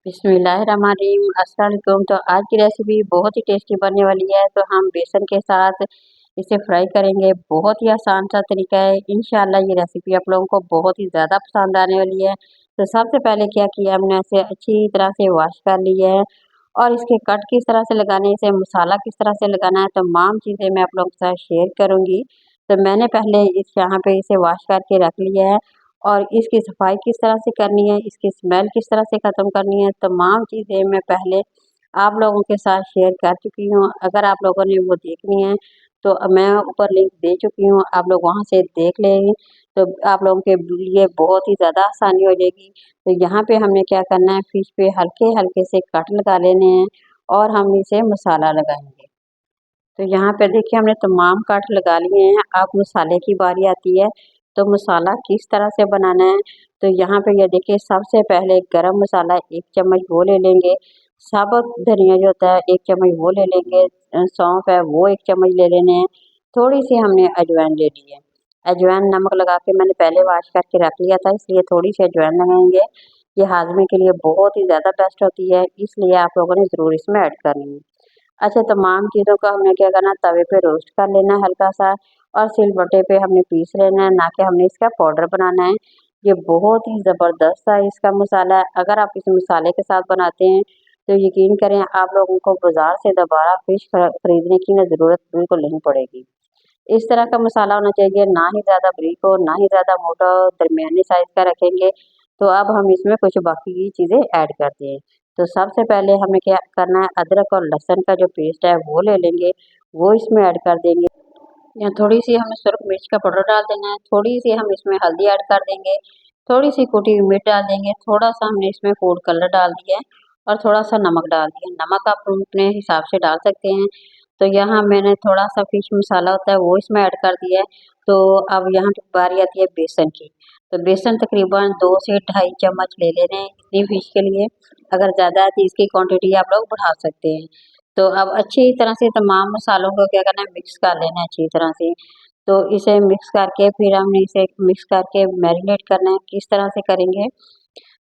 बिस्मिल्लाहिर्रहमानिर्रहीम। अस्सलाम वालेकुम। तो आज की रेसिपी बहुत ही टेस्टी बनने वाली है। तो हम बेसन के साथ इसे फ्राई करेंगे। बहुत ही आसान सा तरीका है। इंशाल्लाह ये रेसिपी आप लोगों को बहुत ही ज़्यादा पसंद आने वाली है। तो सबसे पहले क्या किया हमने, इसे अच्छी तरह से वॉश कर लिया है और इसके कट किस तरह से लगाने, इसे मसाला किस तरह से लगाना है, तमाम चीज़ें मैं आप लोगों के साथ शेयर करूँगी। तो मैंने पहले इस यहाँ पे इसे वॉश करके रख लिया है और इसकी सफाई किस तरह से करनी है, इसकी स्मेल किस तरह से ख़त्म करनी है, तमाम चीज़ें मैं पहले आप लोगों के साथ शेयर कर चुकी हूँ। अगर आप लोगों ने वो देखनी है तो मैं ऊपर लिंक दे चुकी हूँ, आप लोग वहाँ से देख लें। तो आप लोगों के लिए बहुत ही ज़्यादा आसानी हो जाएगी। तो यहाँ पे हमने क्या करना है, फिश पे हल्के हल्के से कट लगा लेने हैं और हम इसे मसाला लगाएंगे। तो यहाँ पे देखिए हमने तमाम कट लगा लिए हैं। अब मसाले की बारी आती है। तो मसाला किस तरह से बनाना है, तो यहाँ पे ये देखिए सबसे पहले गरम मसाला 1 चम्मच वो ले लेंगे। साबुत धनिया जो होता है 1 चम्मच वो ले लेंगे। सौंफ है वो 1 चम्मच ले लेने हैं। थोड़ी सी हमने अजवाइन ले ली है। अजवाइन नमक लगा के मैंने पहले वॉश करके रख लिया था, इसलिए थोड़ी सी अजवाइन लगाएंगे। ये हाजमे के लिए बहुत ही ज़्यादा बेस्ट होती है, इसलिए आप लोगों ने ज़रूर इसमें ऐड करनी है। अच्छा, तमाम चीज़ों का हमने क्या करना है, तवे पे रोस्ट कर लेना है हल्का सा और सिलबट्टे पे हमने पीस लेना है, ना कि हमने इसका पाउडर बनाना है। ये बहुत ही ज़बरदस्त सा इसका मसाला है। अगर आप इस मसाले के साथ बनाते हैं तो यकीन करें आप लोगों को बाज़ार से दोबारा फ़िश खरीदने की ना ज़रूरत बिल्कुल नहीं पड़ेगी। इस तरह का मसाला होना चाहिए, ना ही ज़्यादा बारीक हो, ना ही ज़्यादा मोटा हो, दरमियाने साइज़ का रखेंगे। तो अब हम इसमें कुछ बाकी की चीज़ें ऐड करते हैं। तो सबसे पहले हमें क्या करना है, अदरक और लहसुन का जो पेस्ट है वो ले लेंगे, वो इसमें ऐड कर देंगे। या थोड़ी-सी हमें सुरख मिर्च का पाउडर डाल देना है, थोड़ी-सी हम इसमें हल्दी ऐड कर देंगे, थोड़ी-सी कुटी हुई मिर्च डाल देंगे, थोड़ा-सा हमने इसमें फूड कलर डाल दिया है और थोड़ा-सा नमक डाल दिया। नमक आप अपने हिसाब से डाल सकते हैं। तो यहाँ मैंने थोड़ा-सा फिश मसाला होता है वो इसमें ऐड कर दिया है। तो अब यहाँ पे बारी आती है बेसन की। तो बेसन तकरीबन 2 से ढाई चम्मच ले लेने हैं इतनी फिश के लिए। अगर ज़्यादा है तो इसकी क्वांटिटी आप लोग बढ़ा सकते हैं। तो अब अच्छी तरह से तमाम मसालों को क्या करना है, मिक्स कर लेना है अच्छी तरह से। तो इसे मिक्स करके फिर हमने इसे मिक्स करके मैरिनेट करना है। किस तरह से करेंगे,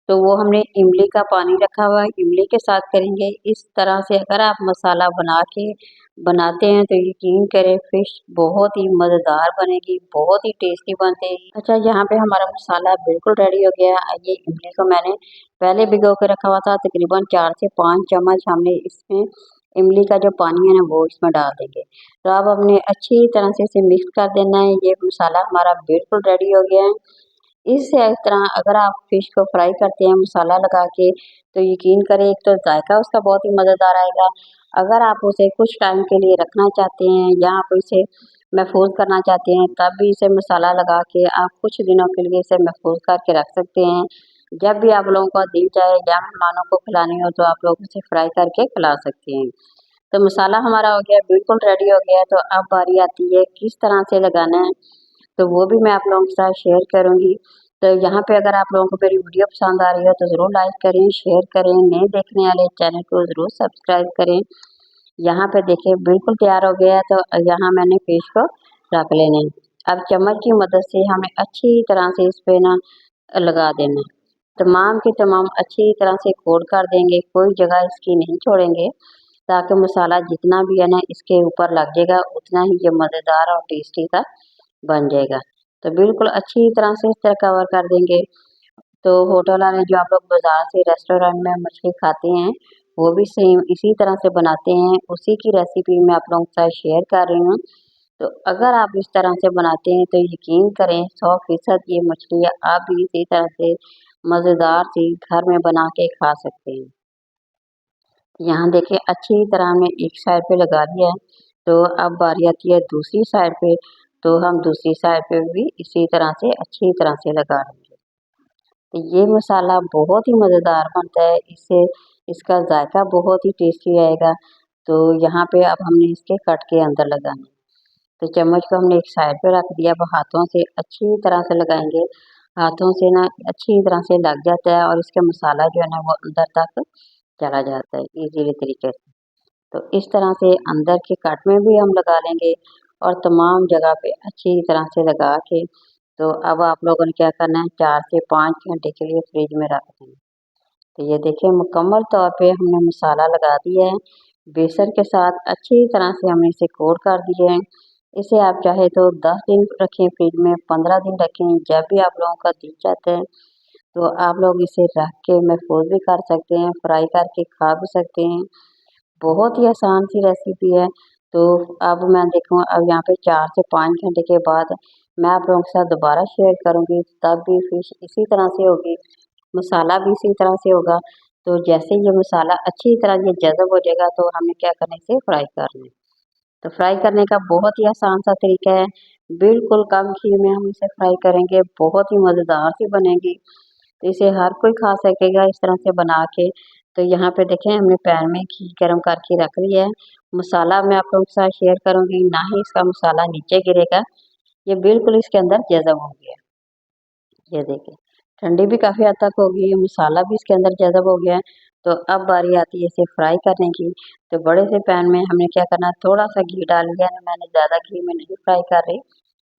तो वो हमने इमली का पानी रखा हुआ है, इमली के साथ करेंगे। इस तरह से अगर आप मसाला बना के बनाते हैं तो यकीन करें फ़िश बहुत ही मज़ेदार बनेगी, बहुत ही टेस्टी बनती है। अच्छा, यहाँ पे हमारा मसाला बिल्कुल रेडी हो गया है। ये इमली को मैंने पहले भिगो के रखा हुआ था, तकरीबन 4 से 5 चम्मच हमने इसमें इमली का जो पानी है ना वो इसमें डाल देंगे। तो अब हमने अच्छी तरह से इसे मिक्स कर देना है। ये मसाला हमारा बिल्कुल रेडी हो गया है। इस तरह अगर आप फ़िश को फ्राई करते हैं मसाला लगा के, तो यकीन करें एक तो ज़ायका उसका बहुत ही मज़ेदार आएगा। अगर आप उसे कुछ टाइम के लिए रखना चाहते हैं या आप इसे महफ़ूज़ करना चाहते हैं, तब भी इसे मसाला लगा के आप कुछ दिनों के लिए इसे महफ़ूज़ करके रख सकते हैं। जब भी आप लोगों का दिल चाहे या मेहमानों को खिलानी हो तो आप लोग इसे फ्राई करके खिला सकते हैं। तो मसाला हमारा हो गया, बिल्कुल रेडी हो गया है। तो अब बारी आती है किस तरह से लगाना है, तो वो भी मैं आप लोगों के साथ शेयर करूँगी। तो यहाँ पे अगर आप लोगों को मेरी वीडियो पसंद आ रही है तो ज़रूर लाइक करें, शेयर करें, नए देखने वाले चैनल को ज़रूर सब्सक्राइब करें। यहाँ पे देखिए बिल्कुल तैयार हो गया है। तो यहाँ मैंने फिश को रख लेना है। अब चम्मच की मदद से हमें अच्छी तरह से इस पे ना लगा देना है। तमाम की तमाम अच्छी तरह से कोट कर देंगे, कोई जगह इसकी नहीं छोड़ेंगे, ताकि मसाला जितना भी है ना इसके ऊपर लग जाएगा, उतना ही ये मज़ेदार और टेस्टी सा बन जाएगा। तो बिल्कुल अच्छी तरह से इस तरह कवर कर देंगे। तो होटल वाले जो आप लोग बाज़ार से रेस्टोरेंट में मछली खाते हैं, वो भी सेम इसी तरह से बनाते हैं। उसी की रेसिपी मैं आप लोगों के साथ शेयर कर रही हूँ। तो अगर आप इस तरह से बनाते हैं तो यकीन करें 100% ये मछलियाँ आप भी इसी तरह से मज़ेदार सी घर में बना के खा सकते हैं। यहाँ देखिए अच्छी तरह हमने एक साइड पे लगा दिया है। तो अब बारी आती है दूसरी साइड पे। तो हम दूसरी साइड पे भी इसी तरह से अच्छी तरह से लगा लेंगे। तो ये मसाला बहुत ही मज़ेदार बनता है, इससे इसका ज़ायका बहुत ही टेस्टी आएगा। तो यहाँ पे अब हमने इसके कट के अंदर लगाना है। तो चम्मच को हमने एक साइड पे रख दिया। अब हाथों से अच्छी तरह से लगाएंगे। हाथों से ना अच्छी तरह से लग जाता है और इसका मसाला जो है ना वो अंदर तक चला जाता है इजीली तरीके से। तो इस तरह से अंदर के कट में भी हम लगा लेंगे और तमाम जगह पे अच्छी तरह से लगा के तो अब आप लोगों ने क्या करना है, 4 से 5 घंटे के लिए फ्रिज में रख देना। तो ये देखिए मुकम्मल तौर पे हमने मसाला लगा दिया है। बेसन के साथ अच्छी तरह से हमने इसे कोट कर दिया है। इसे आप चाहे तो 10 दिन रखें फ्रिज में, 15 दिन रखें, जब भी आप लोगों का दिल चाहता है तो आप लोग इसे रख के महफूज भी कर सकते हैं, फ्राई करके खा भी सकते हैं। बहुत ही आसान सी रेसिपी है। तो अब मैं देखूँ अब यहाँ पे 4 से 5 घंटे के बाद मैं आप लोगों के साथ दोबारा शेयर करूँगी, तब भी फिश इसी तरह से होगी, मसाला भी इसी तरह से होगा। तो जैसे ये मसाला अच्छी तरह ये जज़ब हो जाएगा तो हमने क्या करना है, इसे फ्राई करना है। तो फ्राई करने का बहुत ही आसान सा तरीका है। बिल्कुल कम घी में हम इसे फ्राई करेंगे, बहुत ही मज़ेदार सी बनेगी। तो इसे हर कोई खा सकेगा इस तरह से बना के। तो यहाँ पे देखें हमने पैन में घी गरम करके रख लिया है। मसाला मैं आप लोगों के साथ शेयर करूँगी, ना ही इसका मसाला नीचे गिरेगा, ये बिल्कुल इसके अंदर जज़ब हो गया। ये देखिए, ठंडी भी काफ़ी हद तक हो गई है, मसाला भी इसके अंदर जज़ब हो गया है। तो अब बारी आती है इसे फ्राई करने की। तो बड़े से पैन में हमने क्या करना है, थोड़ा-सा घी डाल लिया है, मैंने ज़्यादा घी में नहीं फ्राई कर रही,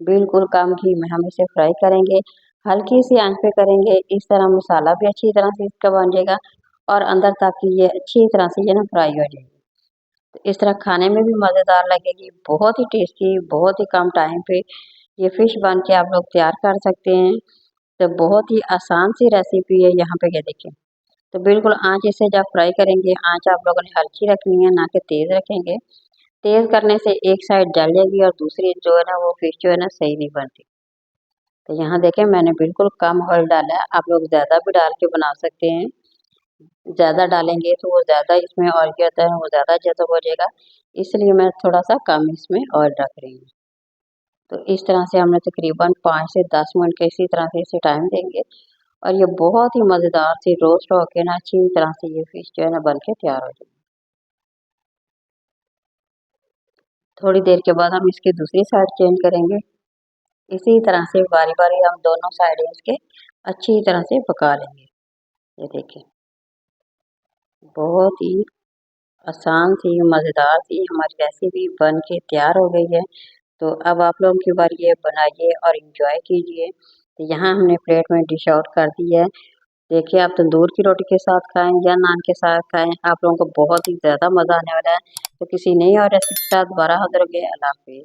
बिल्कुल कम घी में हम इसे फ्राई करेंगे। हल्की सी आंच पे करेंगे, इस तरह मसाला भी अच्छी तरह से इसका बन जाएगा और अंदर तक ये अच्छी तरह से ये ना फ्राई हो जाएगी। तो इस तरह खाने में भी मज़ेदार लगेगी, बहुत ही टेस्टी, बहुत ही कम टाइम पे ये फ़िश बन के आप लोग तैयार कर सकते हैं। तो बहुत ही आसान सी रेसिपी है, यहाँ पे ये देखिए। तो बिल्कुल आँच इसे जब फ्राई करेंगे, आँच आप लोगों ने हल्की रखनी है, ना कि तेज़ रखेंगे। तेज़ करने से एक साइड जल जाएगी और दूसरी जो है ना वो फ़िश जो है ना सही नहीं बनती। तो यहाँ देखें मैंने बिल्कुल कम ऑयल डाला है, आप लोग ज़्यादा भी डाल के बना सकते हैं। ज़्यादा डालेंगे तो वो ज़्यादा इसमें ऑयल क्या होता है वो ज़्यादा जज़ब हो जाएगा, इसलिए मैं थोड़ा-सा कम इसमें ऑयल रख रही हूँ। तो इस तरह से हमने तकरीबन 5 से 10 मिनट के इसी तरह से इसे टाइम देंगे और ये बहुत ही मज़ेदार सी रोस्ट होके ना अच्छी तरह से ये फ़िश जो है ना बन के तैयार हो जाएगी। थोड़ी देर के बाद हम इसकी दूसरी साइड चेंज करेंगे। इसी तरह से बारी-बारी हम दोनों साइड इसके अच्छी तरह से पका लेंगे। ये देखिए, बहुत ही आसान सी मज़ेदार सी हमारी रेसिपी बन के तैयार हो गई है। तो अब आप लोगों की बारी है, बनाइए और एंजॉय कीजिए। तो यहाँ हमने प्लेट में डिश आउट कर दी है। देखिए आप तंदूर की रोटी के साथ खाएँ या नान के साथ खाएँ, आप लोगों को बहुत ही ज़्यादा मज़ा आने वाला है। तो किसी नई और रेसिपी के साथ दोबारा हाज़िर होंगे। अल्लाह हाफ़िज़।